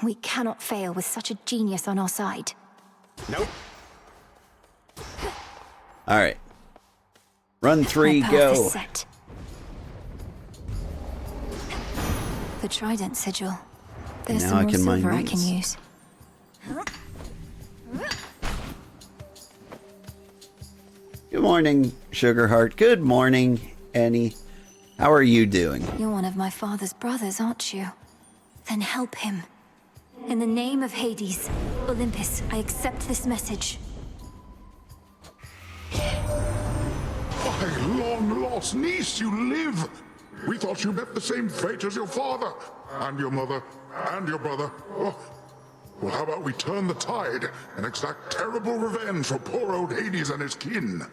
We cannot fail with such a genius on our side. Nope. Alright. Run 3, My path go. is set. The trident sigil. There's Now some I more can mine silver I can these. use. Good morning, Sugarheart. Good morning, Annie. How are you doing? You're one of my father's brothers, aren't you? Then help him. In the name of Hades, Olympus, I accept this message. My long-lost niece, you live! We thought you met the same fate as your father, and your mother, and your brother. Oh. Well, how about we turn the tide and exact terrible revenge for poor old Hades and his kin?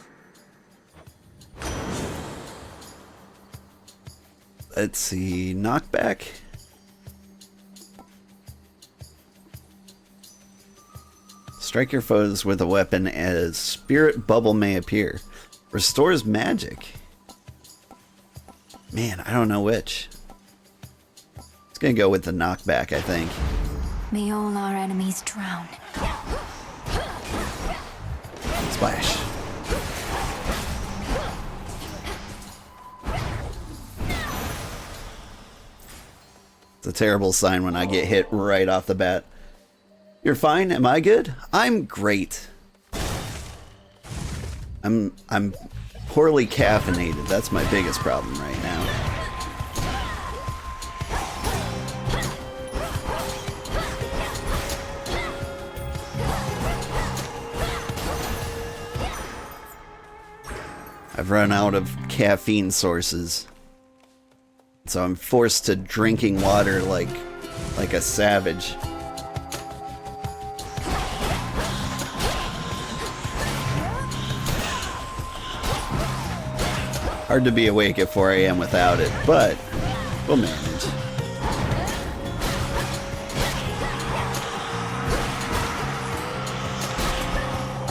Let's see. Knockback. Strike your foes with a weapon as spirit bubble may appear. Restores magic. Man, I don't know which. It's gonna go with the knockback, I think. May all our enemies drown. Splash. It's a terrible sign when I get hit right off the bat. You're fine? Am I good? I'm great. I'm poorly caffeinated. That's my biggest problem right now. I've run out of caffeine sources. So I'm forced to drinking water like a savage. Hard to be awake at 4 a.m. without it, but we'll manage.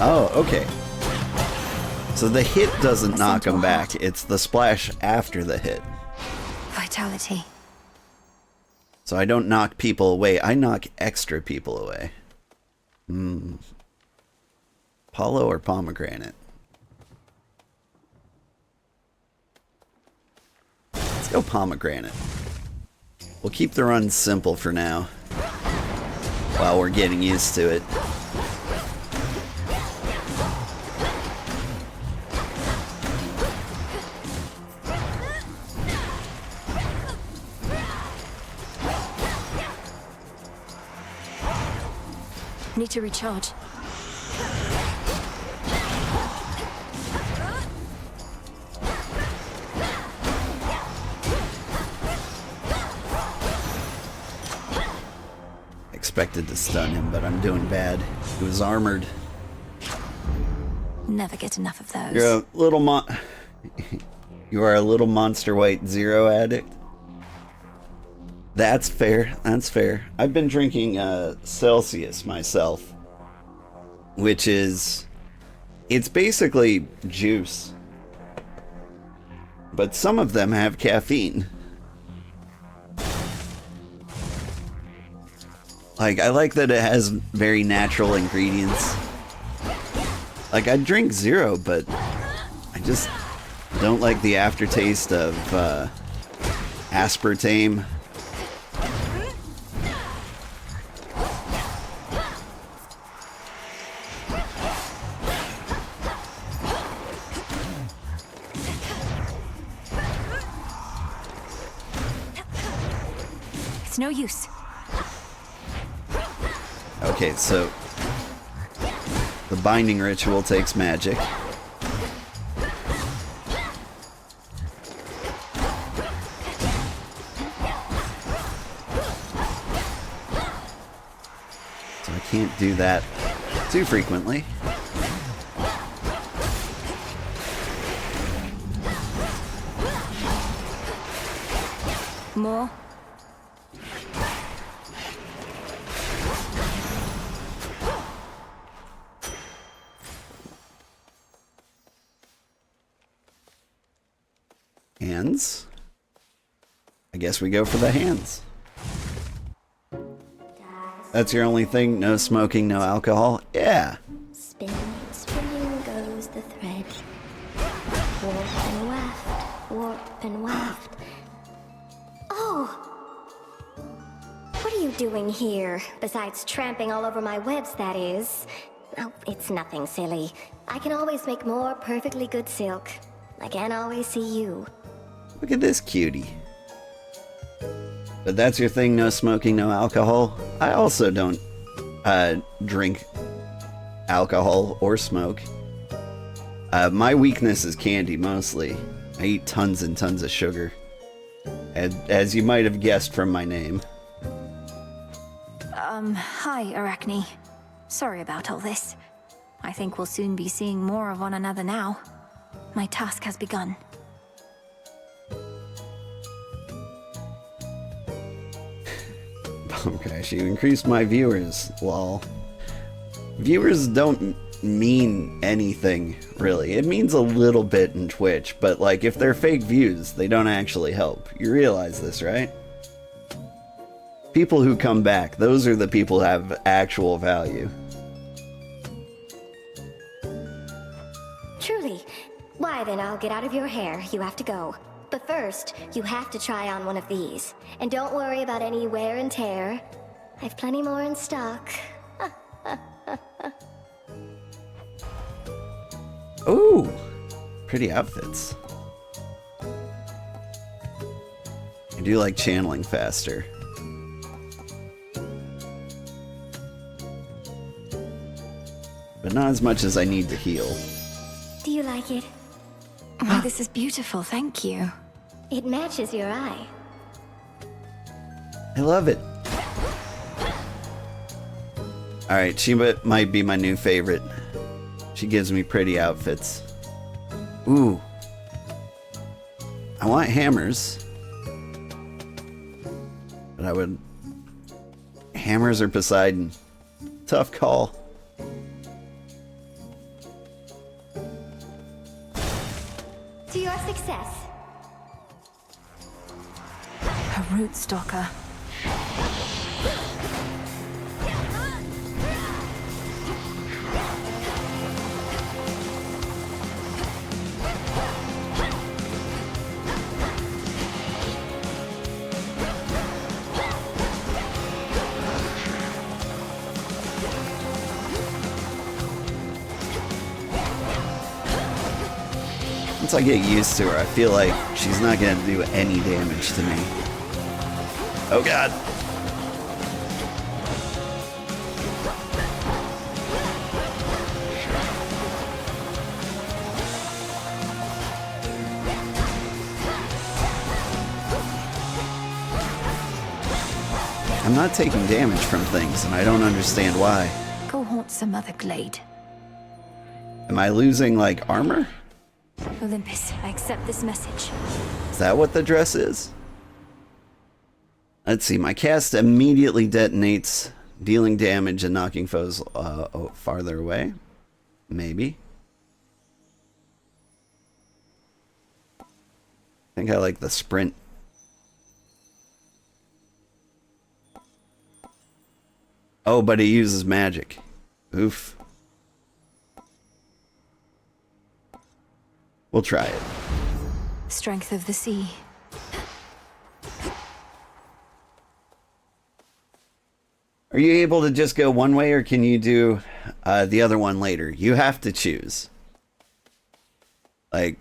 Oh, okay. So the hit doesn't knock them back, it's the splash after the hit. Vitality. So I don't knock people away, I knock extra people away. Apollo or pomegranate? Let's go pomegranate. We'll keep the run simple for now, while we're getting used to it. Need to recharge. Expected to stun him, but I'm doing bad. He was armored. Never get enough of those. You're a little You are a little Monster White Zero addict. That's fair. That's fair. I've been drinking Celsius myself, which is, it's basically juice, but some of them have caffeine. Like, I like that it has very natural ingredients. Like, I drink Zero, but I just don't like the aftertaste of aspartame. It's no use. Okay, so the binding ritual takes magic. So I can't do that too frequently. More? Hands. I guess we go for the hands. That's your only thing? No smoking, no alcohol? Yeah. Spinning, spinning goes the thread. Warp and waft, warp and waft. Oh! What are you doing here? Besides tramping all over my webs, that is. Oh, it's nothing, silly. I can always make more perfectly good silk. I can't always see you. Look at this cutie. But that's your thing, no smoking, no alcohol? I also don't drink alcohol or smoke. My weakness is candy, mostly. I eat tons and tons of sugar. As you might have guessed from my name. Hi, Arachne. Sorry about all this. I think we'll soon be seeing more of one another now. My task has begun. Crash, you increased my viewers, lol. Viewers don't mean anything, really. It means a little bit in Twitch, but like, if they're fake views, they don't actually help. You realize this, right? People who come back, those are the people who have actual value. Truly. Why then, I'll get out of your hair. You have to go. But first, you have to try on one of these. And don't worry about any wear and tear. I've plenty more in stock. Ooh, pretty outfits. I do like channeling faster. But not as much as I need to heal. Do you like it? Why, this is beautiful, thank you. It matches your eye. I love it. Alright, she might be my new favorite. She gives me pretty outfits. Ooh. I want hammers. But I would... Hammers or Poseidon? Tough call. To your success. A root stalker. Once I get used to her, I feel like she's not gonna do any damage to me. Oh god! I'm not taking damage from things, and I don't understand why. Go haunt some other glade. Am I losing, like, armor? Olympus, I accept this message. Is that what the dress is? Let's see, my cast immediately detonates, dealing damage and knocking foes farther away. Maybe. I think I like the sprint. Oh, but it uses magic. Oof. We'll try it. Strength of the sea. Are you able to just go one way, or can you do the other one later? You have to choose. Like,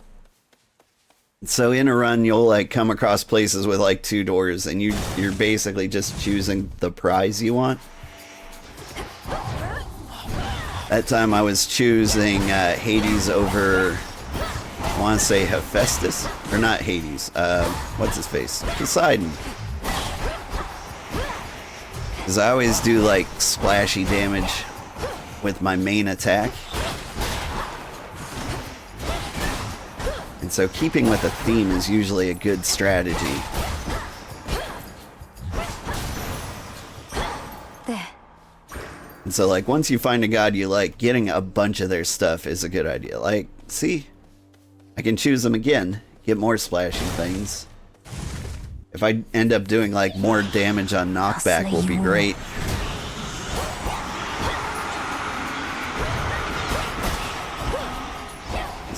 so in a run, you'll like come across places with like 2 doors, and you're basically just choosing the prize you want. That time I was choosing Hades over, I want to say Hephaestus, or not Hades. What's his face? Poseidon. Because I always do like splashy damage with my main attack. And so keeping with a theme is usually a good strategy. There. And so like once you find a god you like, getting a bunch of their stuff is a good idea. Like, see? I can choose them again, get more splashy things. If I end up doing like more damage on knockback will be great.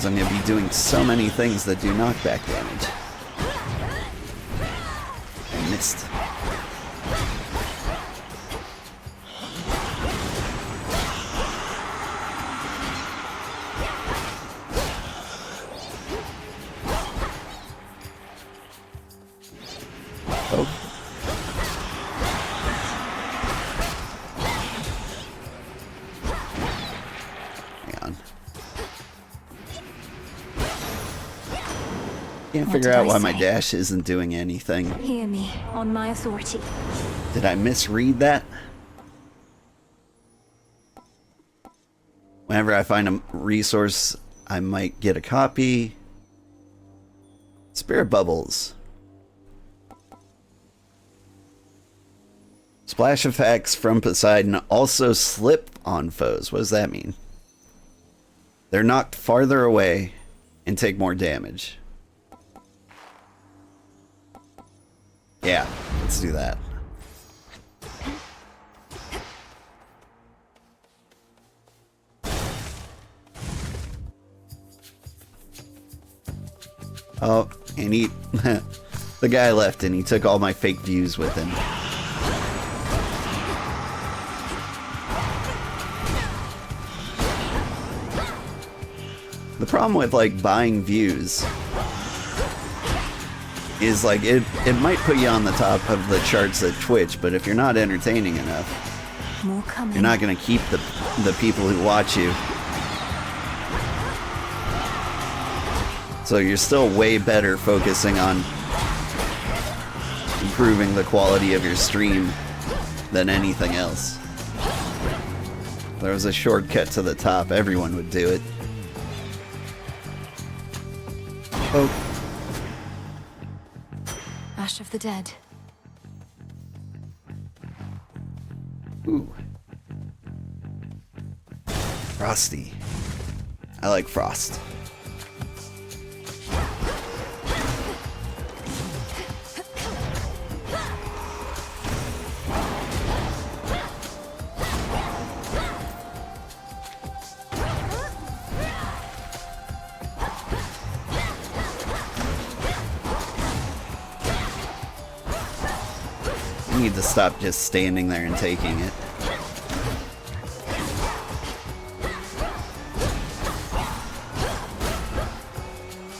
Because I'm going to be doing so many things that do knockback damage. I missed. Oh. Hang on. Can't figure out why my dash isn't doing anything. Hear me, on my authority. Did I misread that? Whenever I find a resource, I might get a copy. Spirit bubbles. Splash effects from Poseidon also slip on foes. What does that mean? They're knocked farther away and take more damage. Yeah, let's do that. Oh, and he... the guy left and he took all my fake views with him. The problem with, like, buying views is, like, it might put you on the top of the charts at Twitch, but if you're not entertaining enough, More coming. you're not going to keep the people who watch you. So you're still way better focusing on improving the quality of your stream than anything else. If there was a shortcut to the top, everyone would do it. Oh. Ash of the Dead. Ooh. Frosty. I like frost. I need to stop just standing there and taking it.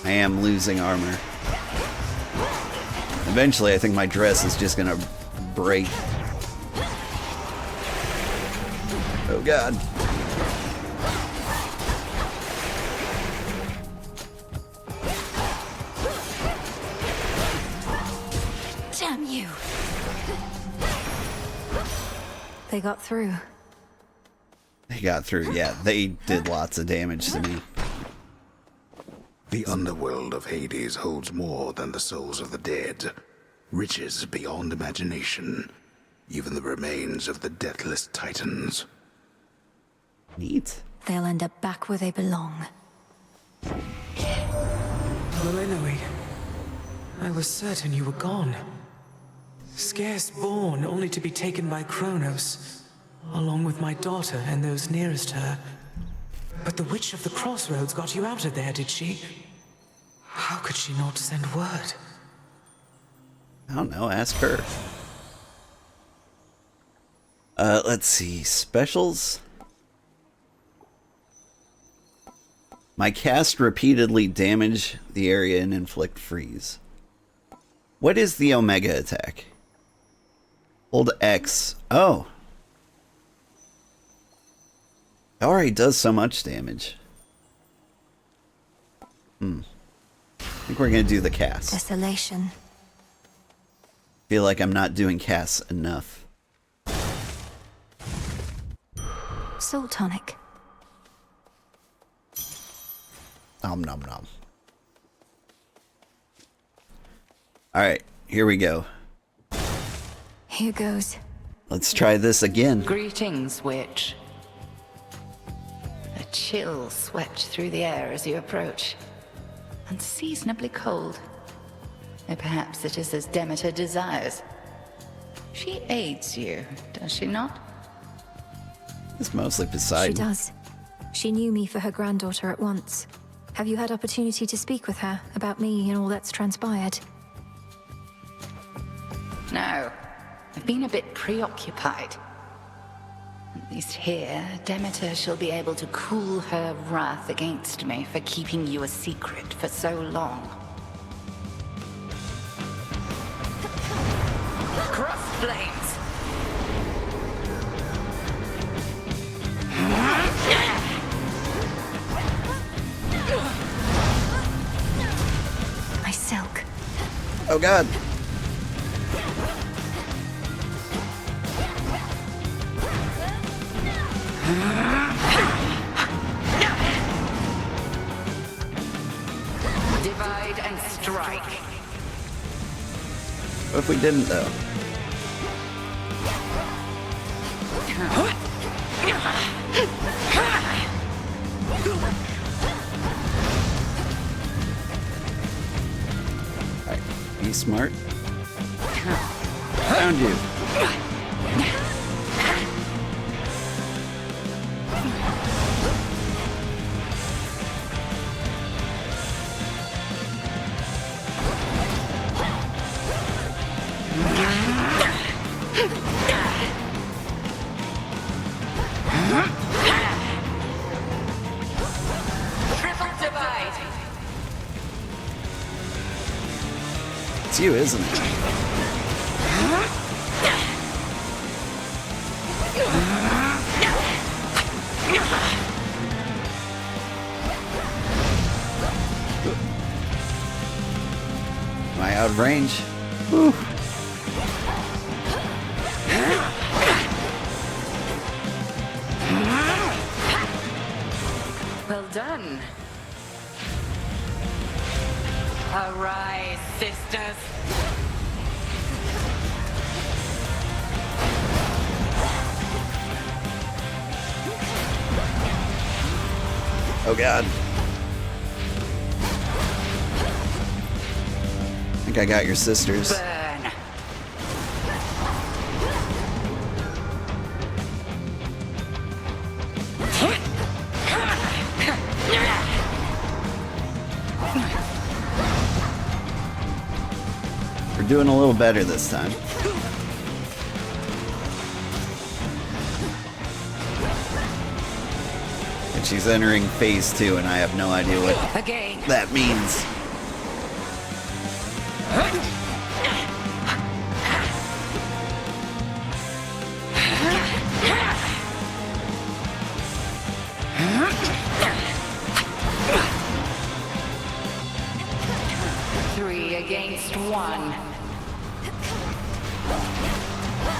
I am losing armor. Eventually, I think my dress is just gonna break. Oh god. Damn you! They got through. They got through, yeah. They did lots of damage to me. The underworld of Hades holds more than the souls of the dead. Riches beyond imagination. Even the remains of the deathless titans. Neat. They'll end up back where they belong. Melinoe, I was certain you were gone. Scarce born, only to be taken by Kronos, along with my daughter and those nearest her. But the Witch of the Crossroads got you out of there, did she? How could she not send word? I don't know, ask her. Let's see. Specials? My cast repeatedly damage the area and inflict freeze. What is the Omega attack? Hold X. Oh. It already does so much damage. I think we're gonna do the cast. Desolation. Feel like I'm not doing casts enough. Soul tonic. Nom nom nom. Alright, here we go. Here goes. Let's try this again. Greetings, witch. A chill swept through the air as you approach. Unseasonably cold. Or perhaps it is as Demeter desires. She aids you, does she not? It's mostly She Poseidon. does. She knew me for her granddaughter at once. Have you had opportunity to speak with her about me and all that's transpired? No. I've been a bit preoccupied. At least here, Demeter shall be able to cool her wrath against me for keeping you a secret for so long. Cross flames! My silk. Oh god. Divide and strike. What if we didn't, though? Alright, be smart. Found you. Triple divide. It's you, isn't it? Am I out of range? Whew. Well done. Arise, sisters. Oh god. I think I got your sisters. Burn. We're doing a little better this time. And she's entering phase 2, and I have no idea what Again. that means. Three against one.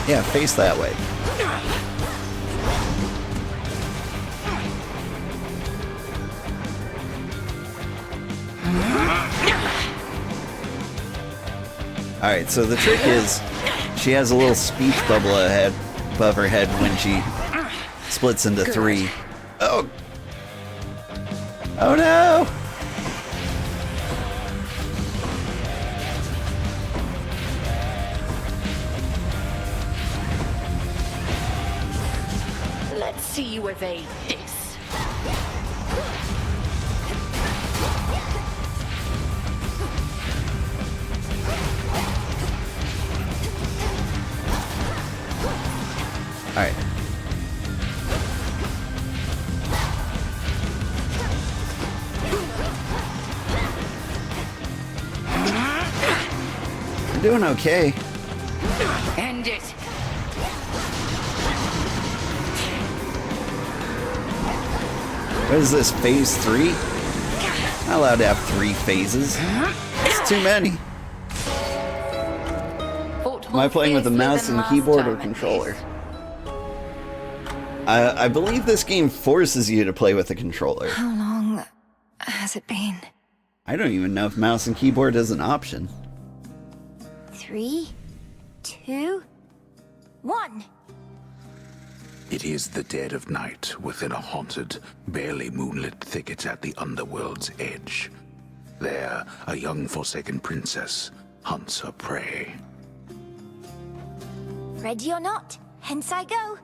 Yeah, face that way. Alright, so the trick is she has a little speech bubble ahead above her head when she splits into 3. Oh! Oh no! Let's see you evade this. Alright. We're doing okay. End it. What is this, phase 3? Not allowed to have 3 phases. It's too many. Am I playing with a mouse and keyboard or controller? I believe this game forces you to play with a controller. How long has it been? I don't even know if mouse and keyboard is an option. 3, 2, 1. It is the dead of night within a haunted, barely moonlit thicket at the underworld's edge. There, a young forsaken princess hunts her prey. Ready or not, hence I go.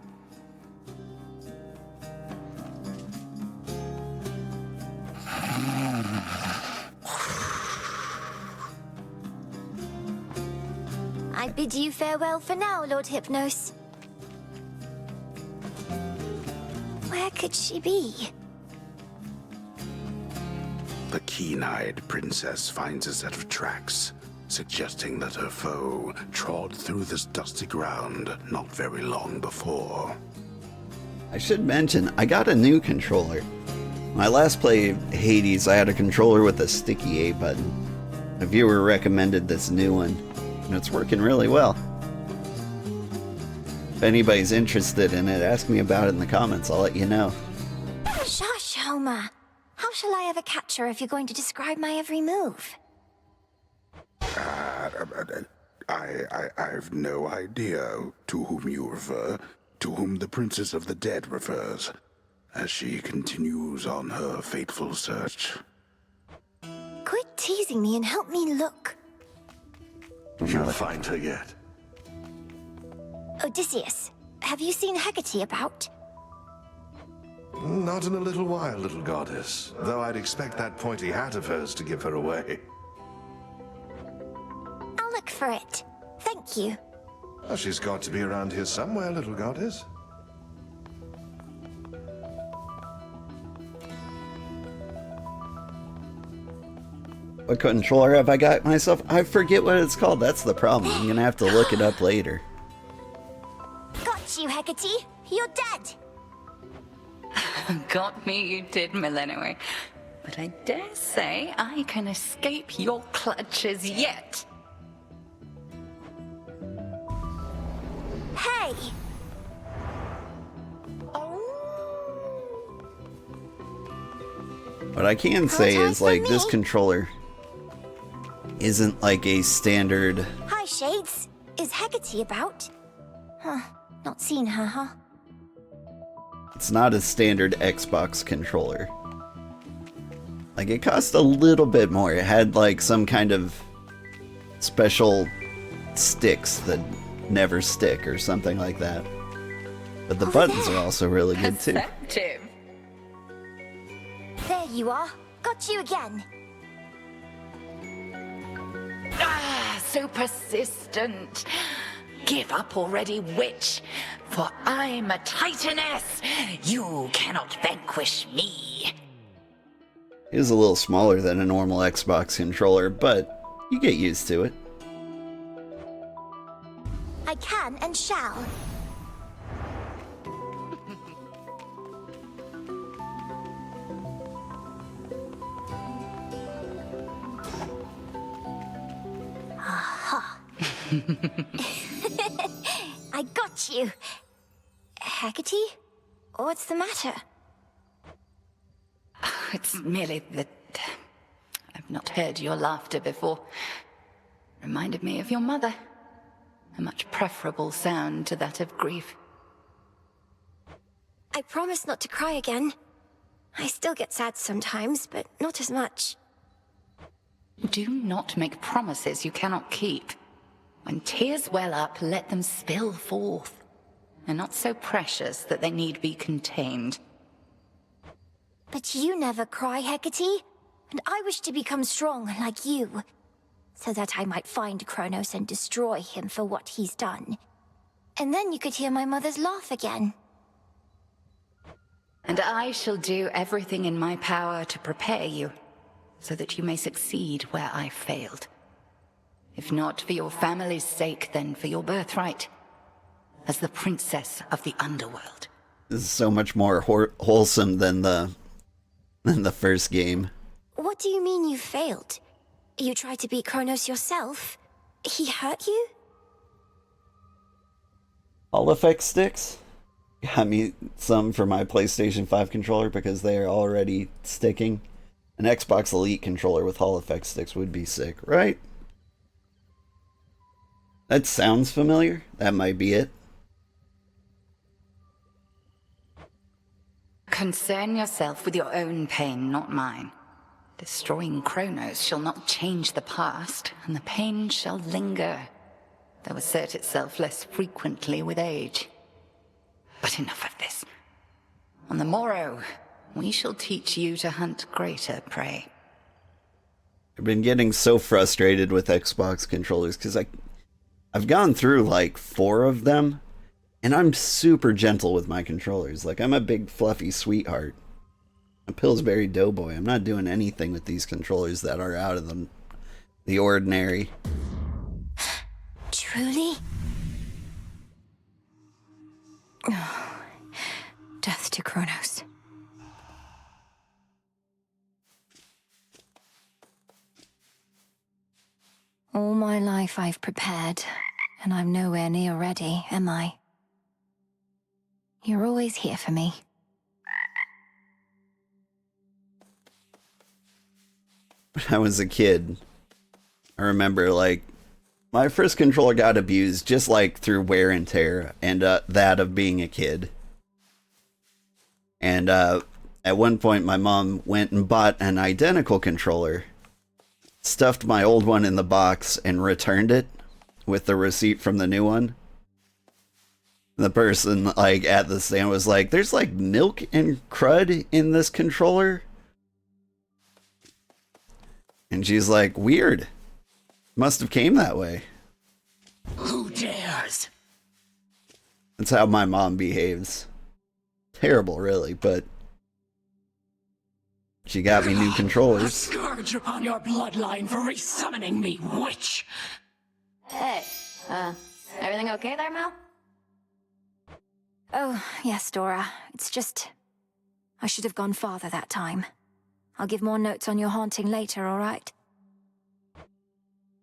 I bid you farewell for now, Lord Hypnos. Where could she be? The keen-eyed princess finds a set of tracks, suggesting that her foe trod through this dusty ground not very long before. I should mention, I got a new controller. When I last played Hades, I had a controller with a sticky A button. A viewer recommended this new one, and it's working really well. If anybody's interested in it, ask me about it in the comments, I'll let you know. Shush, Homer. How shall I ever catch her if you're going to describe my every move? I've no idea to whom you refer, to whom the Princess of the Dead refers, as she continues on her fateful search. Quit teasing me and help me look. You'll find her yet. Odysseus, have you seen Hecate about? Not in a little while, little goddess. Though I'd expect that pointy hat of hers to give her away. I'll look for it. Thank you. Well, she's got to be around here somewhere, little goddess. What controller have I got myself? I forget what it's called, that's the problem. I'm gonna have to look it up later. Got you, Hecate. You're dead. Got me, you did, Millennium. But I dare say I can escape your clutches yet. Hey! What I can say is, like, this me. controller isn't like a standard... Hi, Shades. Is Hecate about? Huh. Not seen her, huh? It's not a standard Xbox controller. Like, it cost a little bit more. It had, like, some kind of special sticks that never stick or something like that. But the buttons are also really good, too. Perceptive. There you are. Got you again. Ah, so persistent. Give up already, witch, for I'm a titaness. You cannot vanquish me. It is a little smaller than a normal Xbox controller, but you get used to it. I can and shall. Aha. I got you. Hecate? What's the matter? It's merely that I've not heard your laughter before. Reminded me of your mother. A much preferable sound to that of grief. I promise not to cry again. I still get sad sometimes, but not as much. Do not make promises you cannot keep. When tears well up, let them spill forth. They're not so precious that they need be contained. But you never cry, Hecate. And I wish to become strong like you, so that I might find Kronos and destroy him for what he's done. And then you could hear my mother's laugh again. And I shall do everything in my power to prepare you, so that you may succeed where I failed. If not for your family's sake, then for your birthright, as the princess of the underworld. This is so much more wholesome than the first game. What do you mean you failed? You tried to beat Kronos yourself? He hurt you? All effect sticks? Got me some for my PlayStation 5 controller because they are already sticking. An Xbox Elite controller with Hall effect sticks would be sick, right? That sounds familiar. That might be it. Concern yourself with your own pain, not mine. Destroying Kronos shall not change the past, and the pain shall linger, though assert itself less frequently with age. But enough of this. On the morrow, we shall teach you to hunt greater prey. I've been getting so frustrated with Xbox controllers because I've gone through like 4 of them, and I'm super gentle with my controllers. Like, I'm a big fluffy sweetheart. A Pillsbury Doughboy. I'm not doing anything with these controllers that are out of the ordinary. Truly? Oh, death to Kronos. All my life I've prepared, and I'm nowhere near ready, am I? You're always here for me. When I was a kid, I remember, like, my first controller got abused just, like, through wear and tear, and that of being a kid. And at one point, my mom went and bought an identical controller, stuffed my old one in the box, and returned it with the receipt from the new one. The person, like, at the stand was like, there's, like, milk and crud in this controller? And she's like, weird. Must have came that way. Who dares? That's how my mom behaves. Terrible, really, but she got me new A controllers. scourge upon your bloodline for resummoning me, witch! Hey, everything okay there, Mel? Oh, yes, Dora. It's just... I should have gone farther that time. I'll give more notes on your haunting later, all right?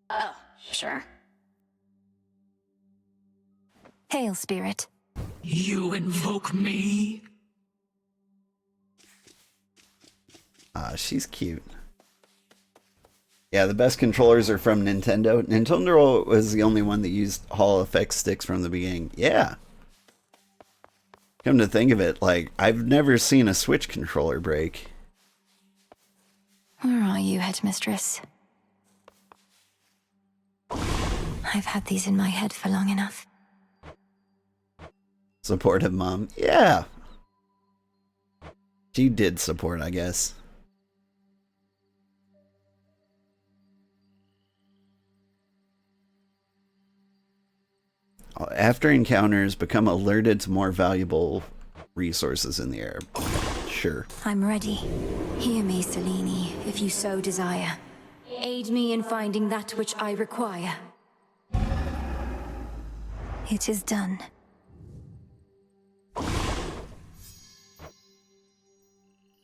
Oh, sure. Hail, Spirit. You invoke me? Ah, she's cute. Yeah, the best controllers are from Nintendo. Nintendo was the only one that used Hall effect sticks from the beginning. Yeah. Come to think of it, like, I've never seen a Switch controller break. Where are you, Headmistress? I've had these in my head for long enough. Supportive mom. Yeah. She did support, I guess. After encounters, become alerted to more valuable resources in the air. Sure. I'm ready. Hear me, Selene, if you so desire. Aid me in finding that which I require. It is done.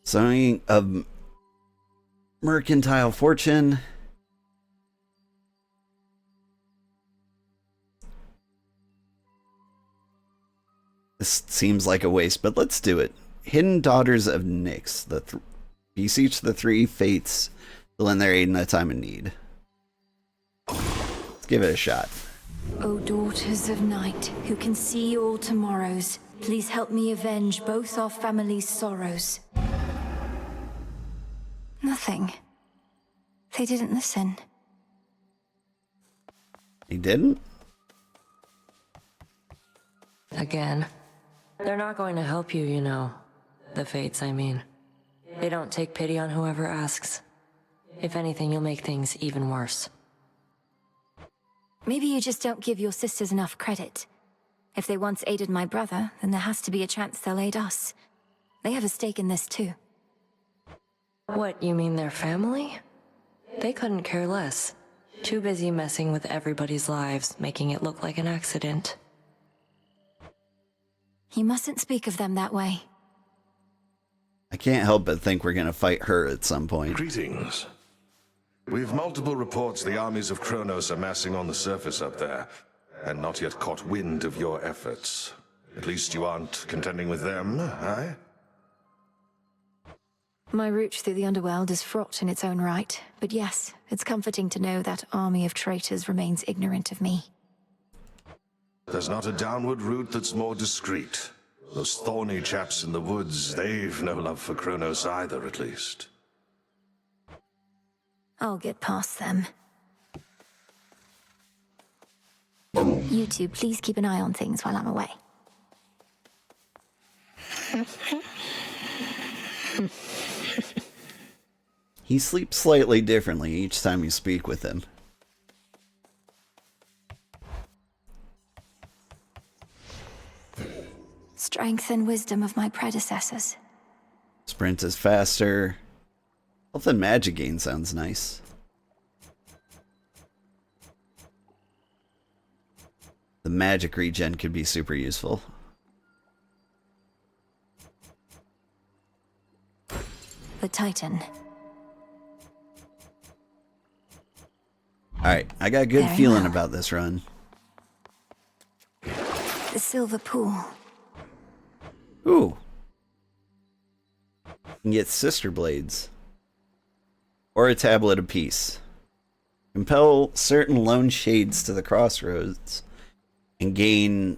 Something of mercantile fortune. This seems like a waste, but let's do it. Hidden Daughters of Nyx. Beseech the 3 fates to lend their aid in a time of need. Let's give it a shot. O daughters of night, who can see all tomorrows, please help me avenge both our family's sorrows. Nothing. They didn't listen. He didn't? Again. They're not going to help you, you know. The fates, I mean. They don't take pity on whoever asks. If anything, you'll make things even worse. Maybe you just don't give your sisters enough credit. If they once aided my brother, then there has to be a chance they'll aid us. They have a stake in this too. What, you mean their family? They couldn't care less. Too busy messing with everybody's lives, making it look like an accident. You mustn't speak of them that way. I can't help but think we're gonna fight her at some point. Greetings. We've multiple reports the armies of Kronos are massing on the surface up there, and not yet caught wind of your efforts. At least you aren't contending with them, eh? My route through the underworld is fraught in its own right, but yes, it's comforting to know that army of traitors remains ignorant of me. There's not a downward route that's more discreet. Those thorny chaps in the woods, they've no love for Kronos either, at least. I'll get past them. You two, please keep an eye on things while I'm away. He sleeps slightly differently each time you speak with him. Strength and wisdom of my predecessors. Sprint is faster. Health and magic gain sounds nice. The magic regen could be super useful. The Titan. Alright, I got a good Very feeling well. about this run. The Silver Pool. Ooh. You can get Sister Blades. Or a Tablet apiece. Compel certain lone shades to the crossroads. And gain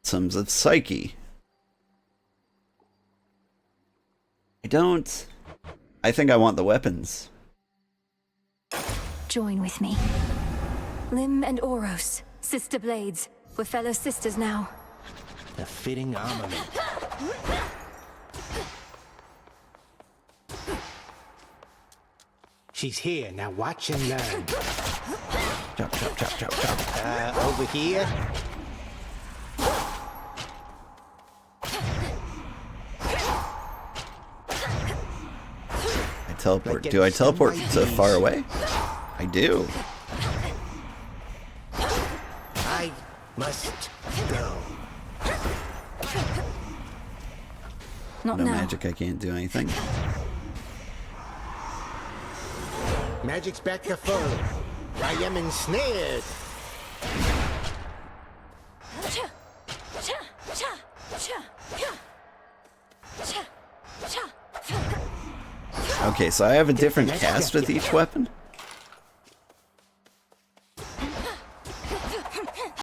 sums of Psyche. I think I want the weapons. Join with me. Lim and Oros, sister blades. We're fellow sisters now. A fitting armament. She's here, now watch and learn. Chop, chop, chop, chop, chop. Over here. I teleport. Do I teleport so far away? I do. I must go. Not No now. magic, I can't do anything. Magic's back to full. I am ensnared. Okay, so I have a different cast with each weapon?